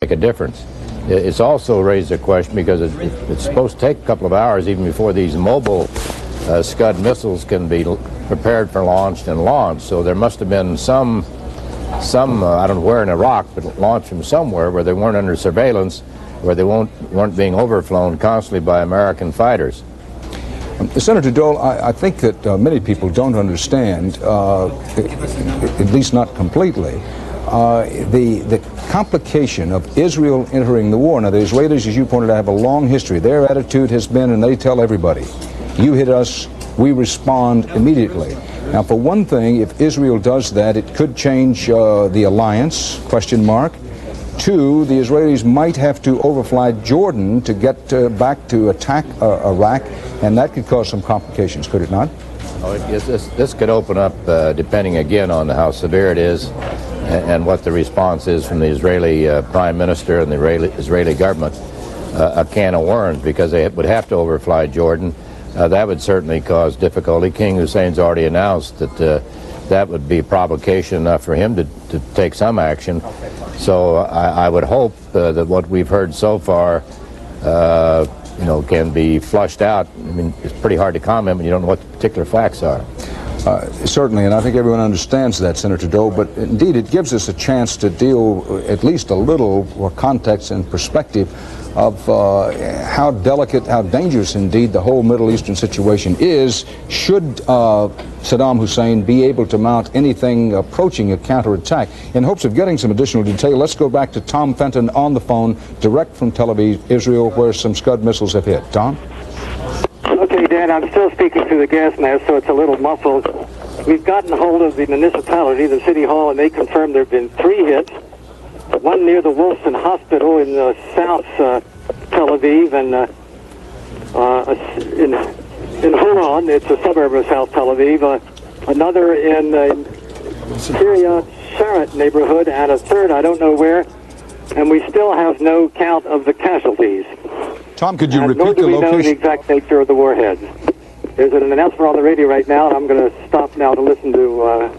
make a difference. It's also raised a question because it's supposed to take a couple of hours even before these mobile Scud missiles can be prepared for launch and launched. So there must have been some I don't know where in Iraq, but launched from somewhere where they weren't under surveillance, where they weren't being overflown constantly by American fighters. Senator Dole, I think that many people don't understand, at least not completely, the complication of Israel entering the war. Now, the Israelis, as you pointed out, have a long history. Their attitude has been, and they tell everybody, you hit us, we respond immediately. Now, for one thing, if Israel does that, it could change the alliance, question mark. Two, the Israelis might have to overfly Jordan to get back to attack Iraq, and that could cause some complications, could it not? Oh, this could open up, depending again on how severe it is and what the response is from the Israeli Prime Minister and the Israeli government, a can of worms, because they would have to overfly Jordan. That would certainly cause difficulty. King Hussein's already announced that that would be provocation enough for him to take some action. So I would hope that what we've heard so far, can be flushed out. I mean, it's pretty hard to comment when you don't know what the particular facts are. Certainly, and I think everyone understands that, Senator Dole, but indeed it gives us a chance to deal at least a little more context and perspective of how delicate, how dangerous indeed the whole Middle Eastern situation is should Saddam Hussein be able to mount anything approaching a counterattack. In hopes of getting some additional detail, let's go back to Tom Fenton on the phone, direct from Tel Aviv, Israel, where some Scud missiles have hit. Tom? Okay, Dan, I'm still speaking through the gas mask, so it's a little muffled. We've gotten hold of the municipality, the city hall, and they confirmed there have been 3 hits. One near the Wilson Hospital in South Tel Aviv, and in Huron, it's a suburb of South Tel Aviv. Another in Kiryat Sharet neighborhood, and a third, I don't know where. And we still have no count of the casualties. Tom, could you repeat the location? Nor do we know the exact nature of the warheads. There's an announcement on the radio right now, and I'm going to stop now to listen to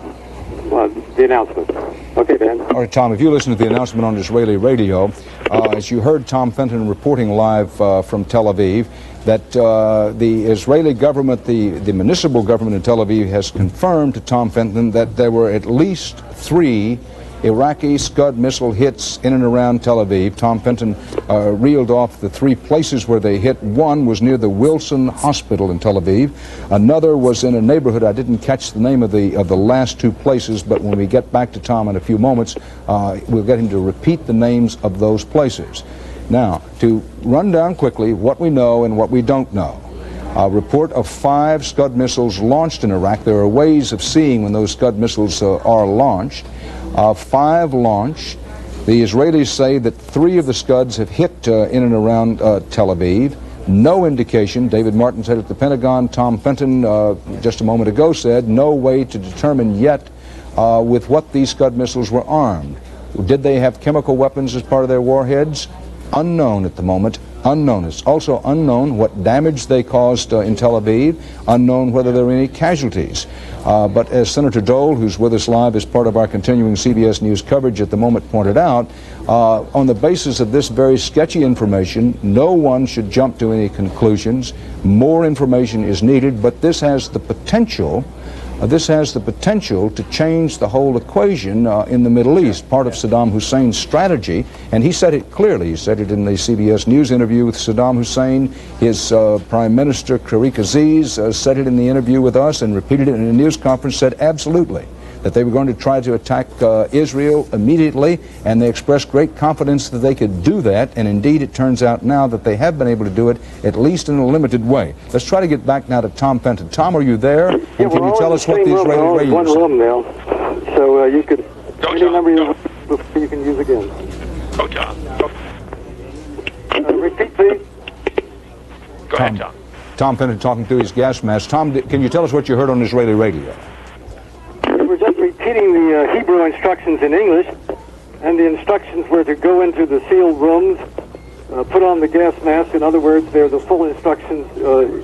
the announcement. Okay, Dan. All right, Tom, if you listen to the announcement on Israeli radio, as you heard Tom Fenton reporting live from Tel Aviv, that the Israeli government, the municipal government in Tel Aviv has confirmed to Tom Fenton that there were at least 3 Iraqi Scud missile hits in and around Tel Aviv. Tom Fenton reeled off the 3 places where they hit. One was near the Wilson Hospital in Tel Aviv. Another was in a neighborhood. I didn't catch the name of the last 2 places, but when we get back to Tom in a few moments, we'll get him to repeat the names of those places. Now, to run down quickly what we know and what we don't know. A report of 5 Scud missiles launched in Iraq. There are ways of seeing when those Scud missiles are launched. 5 launched. The Israelis say that 3 of the Scuds have hit in and around Tel Aviv. No indication. David Martin said at the Pentagon. Tom Fenton just a moment ago said no way to determine yet with what these Scud missiles were armed. Did they have chemical weapons as part of their warheads? Unknown at the moment. Unknown. It's also unknown what damage they caused in Tel Aviv. Unknown whether there were any casualties. But as Senator Dole, who's with us live as part of our continuing CBS News coverage at the moment, pointed out, on the basis of this very sketchy information, no one should jump to any conclusions. More information is needed, but this has the potential to change the whole equation in the Middle East, part of Saddam Hussein's strategy, and he said it clearly. He said it in the CBS News interview with Saddam Hussein. His Prime Minister, Tariq Aziz, said it in the interview with us and repeated it in a news conference, said absolutely that they were going to try to attack Israel immediately, and they expressed great confidence that they could do that, and indeed it turns out now that they have been able to do it, at least in a limited way. Let's try to get back now to Tom Fenton. Tom, are you there? And can you tell us what the Israeli radio one room now, so you could, any number you can use again. Go, Tom. Repeat, please. Go ahead, Tom. Tom Fenton talking through his gas mask. Tom, can you tell us what you heard on Israeli radio? We're just repeating the Hebrew instructions in English, and the instructions were to go into the sealed rooms, put on the gas mask. In other words, they're the full instructions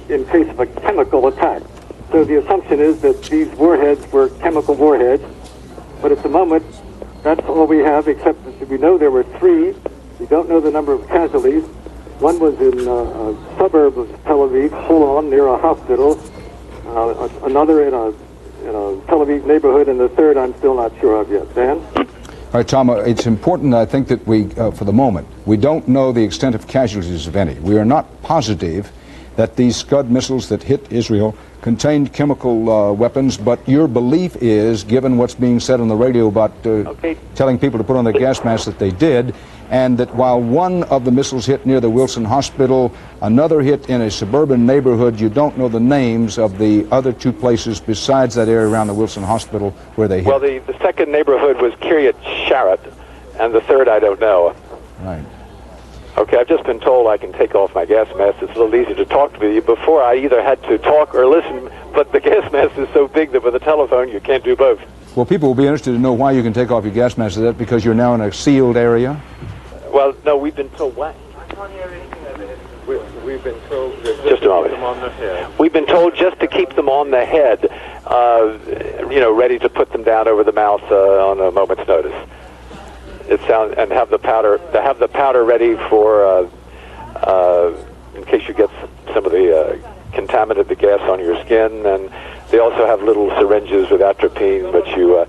in case of a chemical attack. So the assumption is that these warheads were chemical warheads, but at the moment, that's all we have, except that we know there were 3 We don't know the number of casualties. One was in a suburb of Tel Aviv, Holon, near a hospital. Another in a Tel Aviv neighborhood, and the third I'm still not sure of yet. Dan? All right, Tom, it's important, I think, that we, for the moment, we don't know the extent of casualties, if any. We are not positive that these Scud missiles that hit Israel contained chemical weapons, but your belief is, given what's being said on the radio about telling people to put on their gas masks, that they did, and that while one of the missiles hit near the Wilson Hospital, another hit in a suburban neighborhood, you don't know the names of the other two places besides that area around the Wilson Hospital where they hit. Well, the second neighborhood was Kiryat Sharet, and the third I don't know. Right. Okay, I've just been told I can take off my gas mask. It's a little easier to talk to you. Before, I either had to talk or listen, but the gas mask is so big that with a telephone you can't do both. Well, people will be interested to know why you can take off your gas mask. Is that because you're now in a sealed area? Well, no, we've been told what? We've been told that just a moment. them on the head. We've been told just to keep them on the head, ready to put them down over the mouth on a moment's notice. It sounds, and have the powder ready for in case you get some of the contaminated the gas on your skin. And they also have little syringes with atropine, which you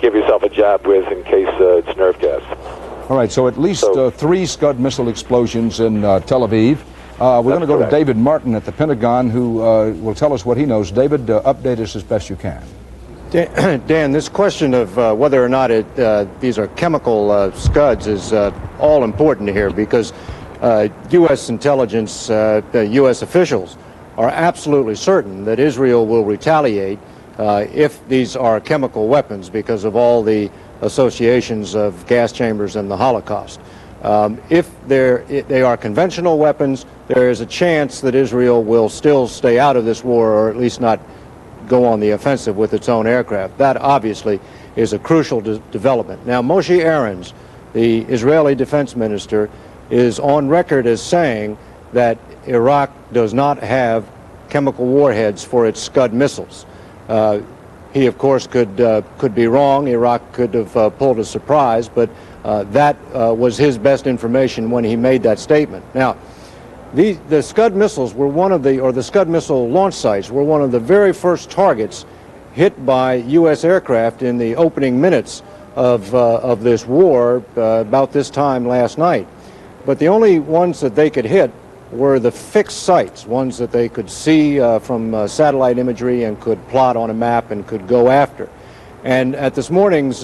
give yourself a jab with in case it's nerve gas. All right, so at least 3 Scud missile explosions in Tel Aviv. We're going to go to David Martin at the Pentagon, who will tell us what he knows. David, update us as best you can. Dan, this question of whether or not these are chemical Scuds is all important here, because U.S. intelligence, U.S. officials are absolutely certain that Israel will retaliate if these are chemical weapons because of all the associations of gas chambers and the Holocaust. If they are conventional weapons, there is a chance that Israel will still stay out of this war, or at least not go on the offensive with its own aircraft. That obviously is a crucial development. Now, Moshe Aarons, the Israeli defense minister, is on record as saying that Iraq does not have chemical warheads for its Scud missiles. He, of course, could be wrong. Iraq could have pulled a surprise, but that was his best information when he made that statement. Now, the Scud missiles were the Scud missile launch sites were one of the very first targets hit by U.S. aircraft in the opening minutes of this war about this time last night. But the only ones that they could hit were the fixed sites, ones that they could see from satellite imagery and could plot on a map and could go after. And at this morning's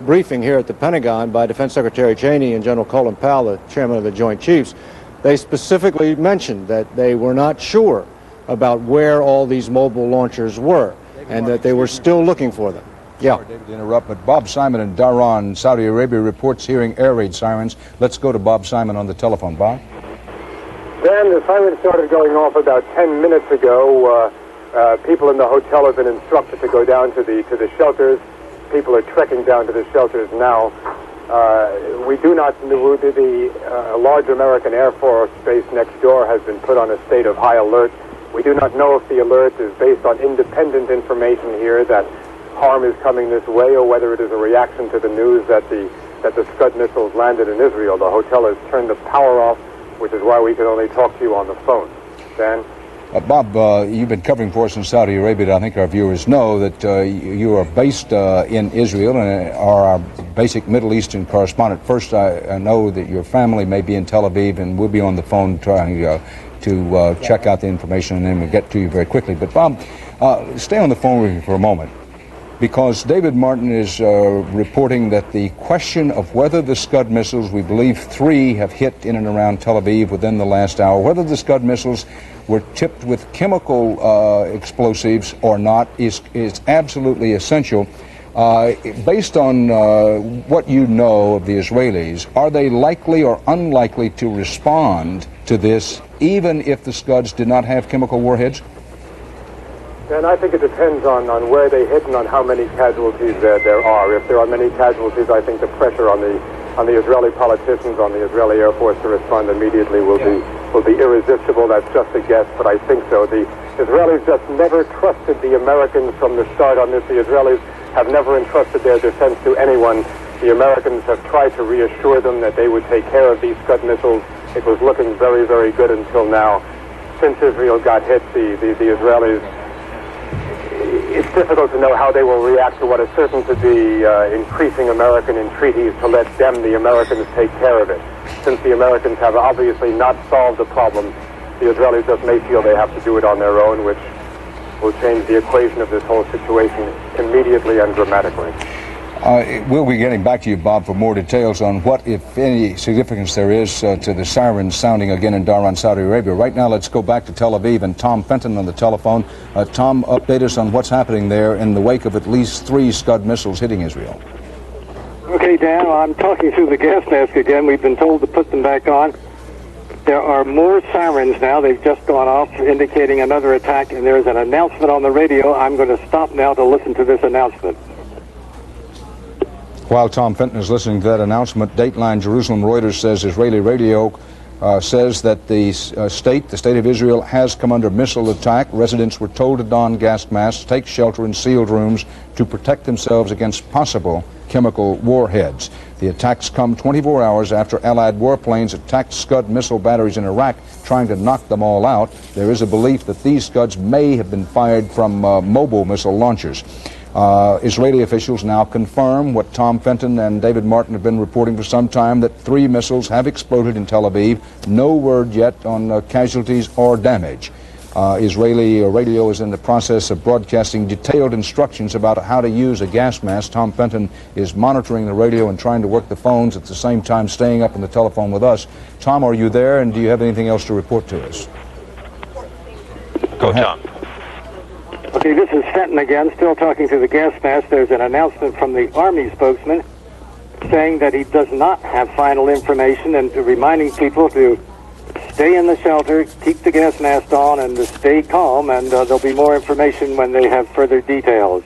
briefing here at the Pentagon by Defense Secretary Cheney and General Colin Powell, the chairman of the Joint Chiefs, they specifically mentioned that they were not sure about where all these mobile launchers were and that they were still looking for them. Yeah. Sorry, David, to interrupt, but Bob Simon in Dhahran, Saudi Arabia, reports hearing air raid sirens. Let's go to Bob Simon on the telephone. Bob? Dan, the siren started going off about 10 minutes ago. People in the hotel have been instructed to go down to the shelters. People are trekking down to the shelters now. We do not know the large American Air Force base next door has been put on a state of high alert. We do not know if the alert is based on independent information here that harm is coming this way, or whether it is a reaction to the news that the Scud missiles landed in Israel. The hotel has turned the power off, which is why we can only talk to you on the phone. Dan? Bob, you've been covering for us in Saudi Arabia. I think our viewers know that you are based in Israel and are our basic Middle Eastern correspondent. First, I know that your family may be in Tel Aviv, and we'll be on the phone trying to check out the information, and then we'll get to you very quickly. But Bob, stay on the phone with me for a moment, because David Martin is reporting that the question of whether the Scud missiles, we believe 3 have hit in and around Tel Aviv within the last hour, whether the Scud missiles were tipped with chemical explosives or not is absolutely essential. Based on what you know of the Israelis, are they likely or unlikely to respond to this, even if the Scuds did not have chemical warheads? And I think it depends on where they hit and on how many casualties there are. If there are many casualties, I think the pressure on the Israeli politicians, on the Israeli Air Force to respond immediately will be irresistible. That's just a guess, but I think so. The Israelis just never trusted the Americans from the start on this. The Israelis have never entrusted their defense to anyone. The Americans have tried to reassure them that they would take care of these Scud missiles. It was looking very, very good until now. Since Israel got hit, the Israelis, it's difficult to know how they will react to what is certain to be increasing American entreaties to let them, the Americans, take care of it. Since the Americans have obviously not solved the problem, the Israelis just may feel they have to do it on their own, which will change the equation of this whole situation immediately and dramatically. We'll be getting back to you, Bob, for more details on what, if any, significance there is to the sirens sounding again in Dhahran, Saudi Arabia. Right now, let's go back to Tel Aviv and Tom Fenton on the telephone. Tom, update us on what's happening there in the wake of at least 3 Scud missiles hitting Israel. Okay, Dan, I'm talking through the gas mask again. We've been told to put them back on. There are more sirens now. They've just gone off, indicating another attack, and there's an announcement on the radio. I'm going to stop now to listen to this announcement. While Tom Fenton is listening to that announcement, Dateline Jerusalem Reuters says Israeli radio says that the state of Israel has come under missile attack. Residents were told to don gas masks, take shelter in sealed rooms to protect themselves against possible chemical warheads. The attacks come 24 hours after Allied warplanes attacked Scud missile batteries in Iraq, trying to knock them all out. There is a belief that these Scuds may have been fired from mobile missile launchers. Israeli officials now confirm what Tom Fenton and David Martin have been reporting for some time, that 3 missiles have exploded in Tel Aviv. No word yet on casualties or damage. Israeli radio is in the process of broadcasting detailed instructions about how to use a gas mask. Tom Fenton is monitoring the radio and trying to work the phones at the same time staying up on the telephone with us. Tom, are you there, and do you have anything else to report to us? Go, Tom. Okay, this is Fenton again, still talking to the gas mask. There's an announcement from the Army spokesman saying that he does not have final information and reminding people to stay in the shelter, keep the gas mask on, and to stay calm, and there'll be more information when they have further details.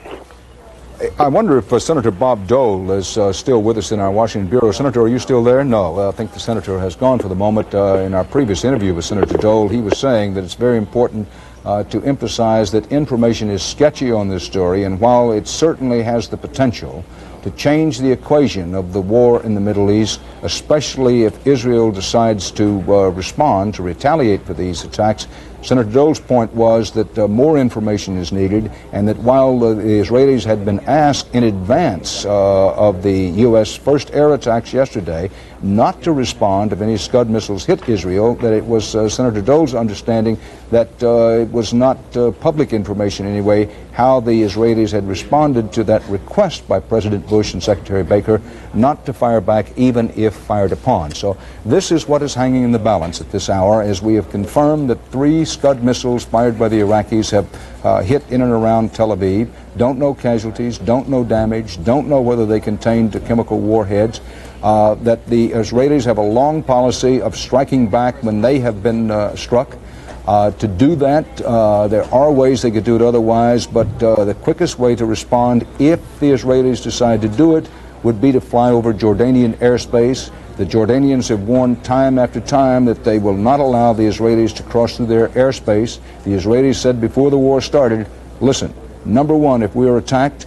I wonder if Senator Bob Dole is still with us in our Washington Bureau. Senator, are you still there? No, I think the Senator has gone for the moment. In our previous interview with Senator Dole, he was saying that it's very important to emphasize that information is sketchy on this story, and while it certainly has the potential to change the equation of the war in the Middle East, especially if Israel decides to respond, to retaliate for these attacks, Senator Dole's point was that more information is needed, and that while the Israelis had been asked in advance of the U.S. first air attacks yesterday not to respond if any Scud missiles hit Israel, that it was Senator Dole's understanding that it was not public information anyway how the Israelis had responded to that request by President Bush and Secretary Baker not to fire back even if fired upon. So this is what is hanging in the balance at this hour, as we have confirmed that 3 Scud missiles fired by the Iraqis have hit in and around Tel Aviv. Don't know casualties, don't know damage, don't know whether they contained chemical warheads. That the Israelis have a long policy of striking back when they have been struck. To do that, there are ways they could do it otherwise, but the quickest way to respond, if the Israelis decide to do it, would be to fly over Jordanian airspace. The Jordanians have warned time after time that they will not allow the Israelis to cross through their airspace. The Israelis said before the war started, listen, number one, if we are attacked,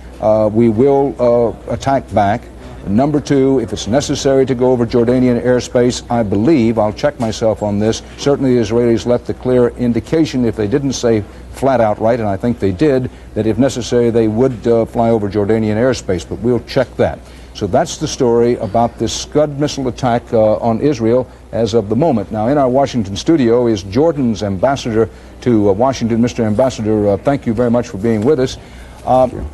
we will attack back. Number 2, if it's necessary to go over Jordanian airspace, I believe, I'll check myself on this, certainly the Israelis left a clear indication, if they didn't say flat out right, and I think they did, that if necessary they would fly over Jordanian airspace, but we'll check that. So that's the story about this Scud missile attack on Israel as of the moment. Now, in our Washington studio is Jordan's ambassador to Washington. Mr. Ambassador, thank you very much for being with us.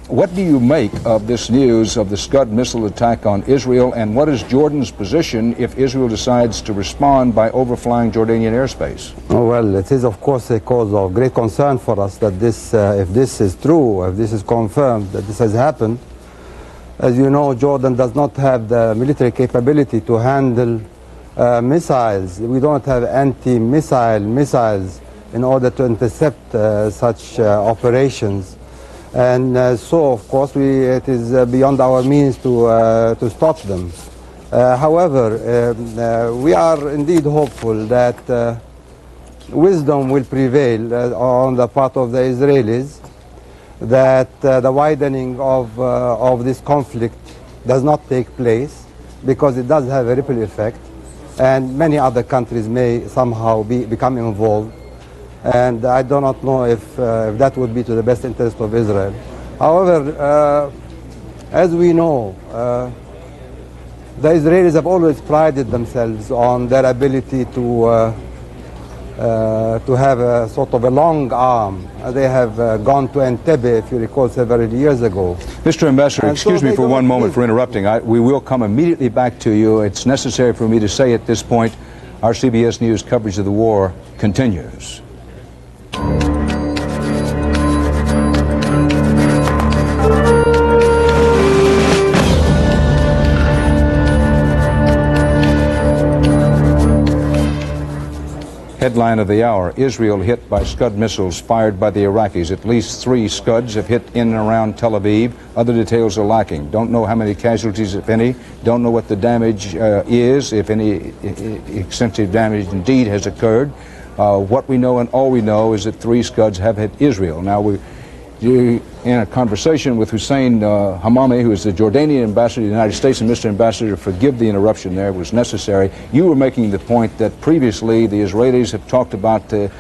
What do you make of this news of the Scud missile attack on Israel, and what is Jordan's position if Israel decides to respond by overflying Jordanian airspace? Oh, well, it is of course a cause of great concern for us that this, if this is true, if this is confirmed that this has happened. As you know, Jordan does not have the military capability to handle missiles. We don't have anti-missile missiles in order to intercept such operations. And so, of course, it is beyond our means to stop them. However, we are indeed hopeful that wisdom will prevail on the part of the Israelis, that the widening of this conflict does not take place, because it does have a ripple effect, and many other countries may somehow become involved. And I do not know if that would be to the best interest of Israel. However, as we know, the Israelis have always prided themselves on their ability to have a sort of a long arm. They have gone to Entebbe, if you recall, several years ago. Mr. Ambassador, And excuse so me for one moment please. for interrupting. We will come immediately back to you. It's necessary for me to say at this point, our CBS News coverage of the war continues. Headline of the hour, Israel hit by Scud missiles fired by the Iraqis. At least 3 Scuds have hit in and around Tel Aviv. Other details are lacking. Don't know how many casualties, if any. Don't know what the damage is, if any extensive damage indeed has occurred. What we know and all we know is that 3 Scuds have hit Israel. Now, in a conversation with Hussein Hamami, who is the Jordanian ambassador to the United States, and Mr. Ambassador, forgive the interruption there, it was necessary. You were making the point that previously the Israelis have talked about the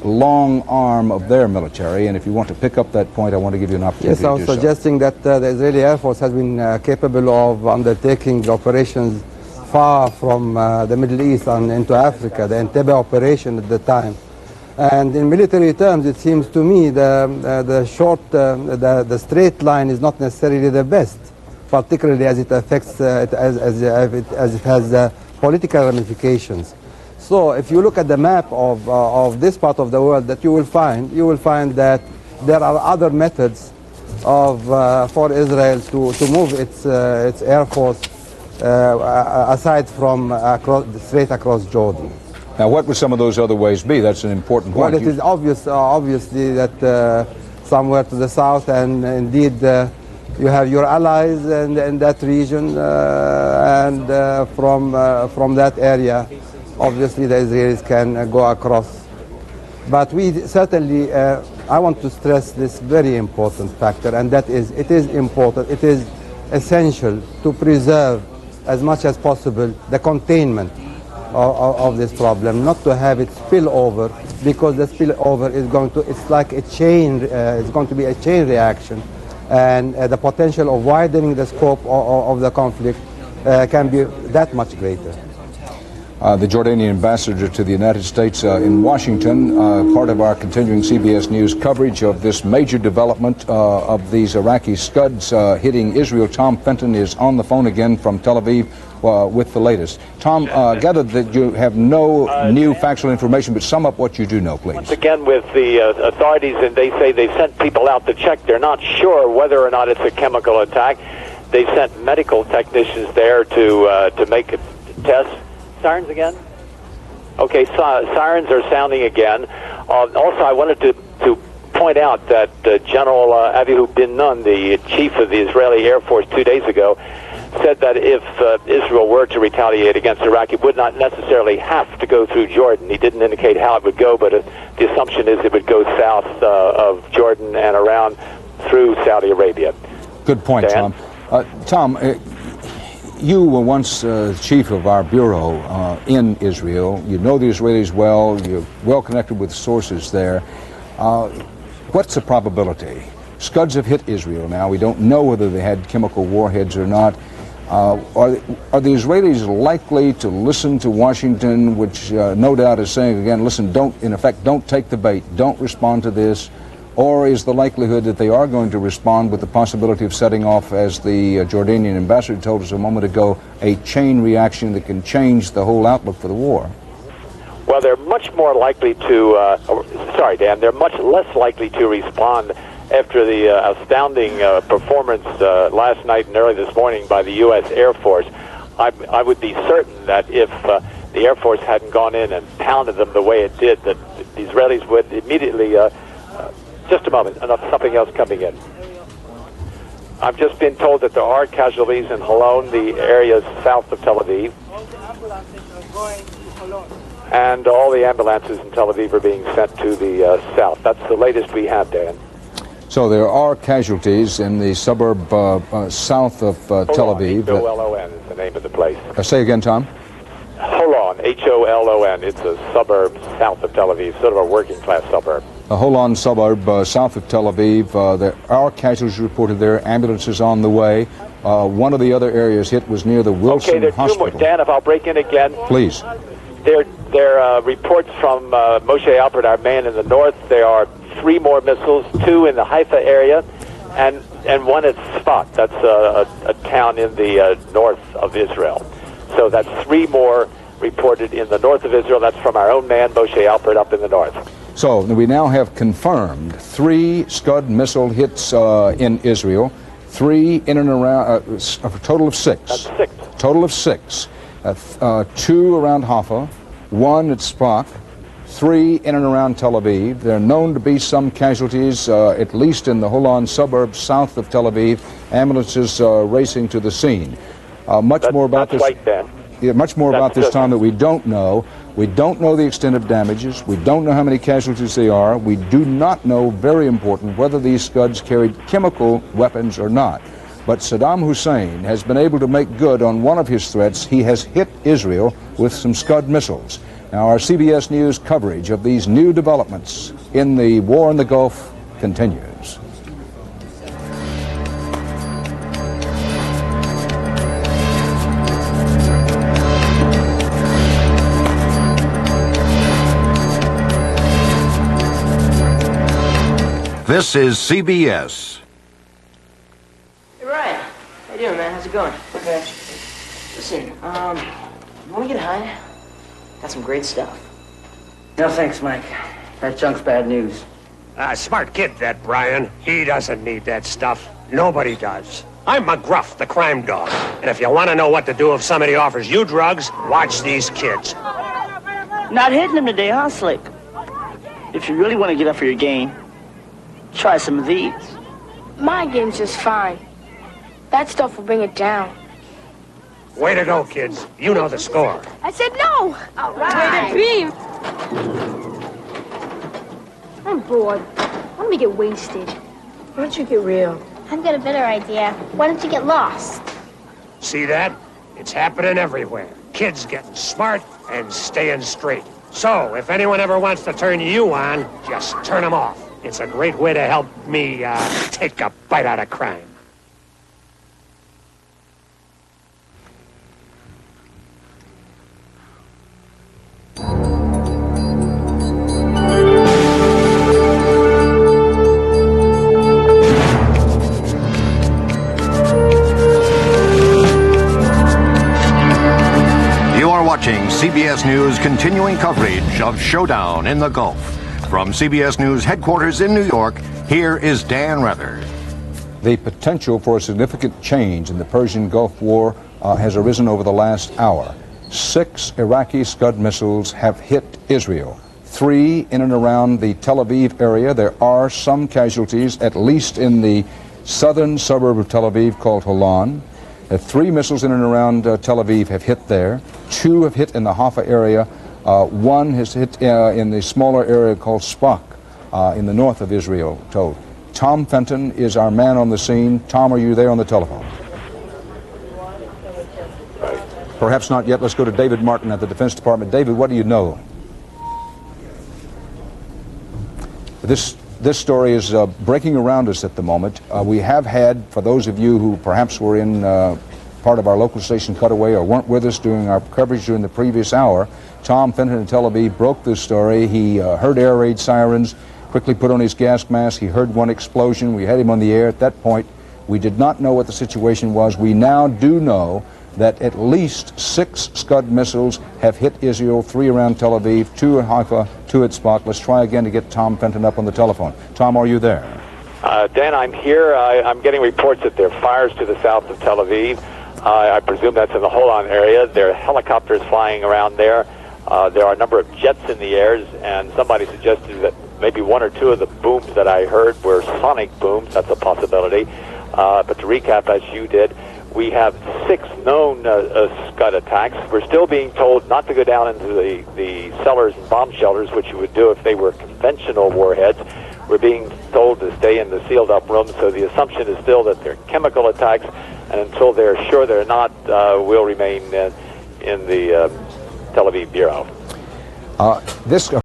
long arm of their military, and if you want to pick up that point, I want to give you an opportunity Yes, I to was do so. suggesting that the Israeli Air Force has been capable of undertaking operations far from the Middle East and into Africa, the Entebbe operation at the time. And in military terms, it seems to me the straight line is not necessarily the best, particularly as it affects, as it has political ramifications. So if you look at the map of this part of the world, that you will find that there are other methods for Israel to move its air force aside from straight across Jordan. Now, what would some of those other ways be? That's an important point. Well, it is obviously that somewhere to the south, and indeed you have your allies in that region, and from that area, obviously the Israelis can go across. But we certainly, I want to stress this very important factor, and that is, it is important, it is essential to preserve as much as possible the containment of this problem, not to have it spill over, because the spillover is going to, it's like a chain, it's going to be a chain reaction, and the potential of widening the scope of the conflict can be that much greater. The Jordanian ambassador to the United States in Washington, part of our continuing CBS News coverage of this major development of these Iraqi Scuds hitting Israel. Tom Fenton is on the phone again from Tel Aviv with the latest. Tom, gathered that you have no new factual information, but sum up what you do know, please. Once again, with the authorities, and they say they've sent people out to check. They're not sure whether or not it's a chemical attack. They sent medical technicians there to make a test. Sirens again? Okay, sirens are sounding again. Also, I wanted to point out that General Avihu bin Nun, the chief of the Israeli Air Force 2 days ago, said that if Israel were to retaliate against Iraq, it would not necessarily have to go through Jordan. He didn't indicate how it would go, but the assumption is it would go south of Jordan and around through Saudi Arabia. Good point, Dan? Tom. Tom, you were once chief of our bureau in Israel. You know the Israelis well. You're well connected with sources there. What's the probability? Scuds have hit Israel now. We don't know whether they had chemical warheads or not. Are the Israelis likely to listen to Washington, which no doubt is saying again, listen, don't take the bait, don't respond to this? Or is the likelihood that they are going to respond with the possibility of setting off, as the Jordanian ambassador told us a moment ago, a chain reaction that can change the whole outlook for the war? Well, they're much more likely to, sorry, Dan, they're much less likely to respond after the astounding performance last night and early this morning by the U.S. Air Force. I would be certain that if the Air Force hadn't gone in and pounded them the way it did, that the Israelis would immediately... just a moment, something else coming in. I've just been told that there are casualties in Holon, the areas south of Tel Aviv. And all the ambulances in Tel Aviv are being sent to the south. That's the latest we have, Dan. So there are casualties in the suburb south of Tel Aviv. Holon is the name of the place. Say again, Tom. Holon, Holon. It's a suburb south of Tel Aviv, sort of a working-class suburb. A Holon suburb south of Tel Aviv. There are casualties reported there. Ambulances on the way. One of the other areas hit was near the Wilson Hospital. Hospital. Dan, if I'll break in again. Please. There are reports from Moshe Alpert, our man in the north. There are 3 more missiles, 2 in the Haifa area, and 1 at Sfat. That's a town in the north of Israel. So that's 3 more reported in the north of Israel. That's from our own man, Moshe Alpert, up in the north. So we now have confirmed 3 Scud missile hits in Israel, 3 in and around, a total of 6. That's 6. Total of 6. 2 around Haifa, 1 at Sfat, 3 in and around Tel Aviv. There are known to be some casualties, at least in the Holon suburbs south of Tel Aviv. Ambulances racing to the scene. Much more about this. Right, Dan. Yeah, much more about this, Tom, that we don't know. We don't know the extent of damages. We don't know how many casualties they are. We do not know, very important, whether these Scuds carried chemical weapons or not. But Saddam Hussein has been able to make good on one of his threats. He has hit Israel with some Scud missiles. Now, our CBS News coverage of these new developments in the war in the Gulf continues. This is CBS. Hey, Ryan. How you doing, man? How's it going? Okay. Listen, you want to get high? Got some great stuff. No thanks, Mike. That junk's bad news. Smart kid, that Brian. He doesn't need that stuff. Nobody does. I'm McGruff, the crime dog. And if you want to know what to do if somebody offers you drugs, watch these kids. Not hitting him today, huh, Slick? If you really want to get up for your game, try some of these. My game's just fine. That stuff will bring it down. Way to go, kids. You know the score. I said no! All right. Way to beam! I'm bored. Why don't we get wasted? Why don't you get real? I've got a better idea. Why don't you get lost? See that? It's happening everywhere. Kids getting smart and staying straight. So, if anyone ever wants to turn you on, just turn them off. It's a great way to help me take a bite out of crime. Watching CBS News continuing coverage of Showdown in the Gulf. From CBS News headquarters in New York, here is Dan Rather. The potential for a significant change in the Persian Gulf War has arisen over the last hour. 6 Iraqi Scud missiles have hit Israel. 3 in and around the Tel Aviv area. There are some casualties, at least in the southern suburb of Tel Aviv called Holon. 3 missiles in and around Tel Aviv have hit there. 2 have hit in the Haifa area. 1 has hit in the smaller area called Sfat in the north of Israel, told. Tom Fenton is our man on the scene. Tom, are you there on the telephone? Perhaps not yet. Let's go to David Martin at the Defense Department. David, what do you know? This story is breaking around us at the moment. We have had, for those of you who perhaps were in part of our local station cutaway or weren't with us during our coverage during the previous hour, Tom Fenton in Tel Aviv broke this story. He heard air raid sirens, quickly put on his gas mask. He heard one explosion. We had him on the air at that point. We did not know what the situation was. We now do know that at least 6 Scud missiles have hit Israel, 3 around Tel Aviv, 2 in Haifa, 2 at Sfat. Let's try again to get Tom Fenton up on the telephone. Tom, are you there? Dan, I'm here. I'm getting reports that there are fires to the south of Tel Aviv. I presume that's in the Holon area. There are helicopters flying around there. There are a number of jets in the airs, and somebody suggested that maybe 1 or 2 of the booms that I heard were sonic booms. That's a possibility. But to recap, as you did, we have 6 known Scud attacks. We're still being told not to go down into the cellars and bomb shelters, which you would do if they were conventional warheads. We're being told to stay in the sealed-up rooms, so the assumption is still that they're chemical attacks, and until they're sure they're not, we'll remain in the Tel Aviv bureau. This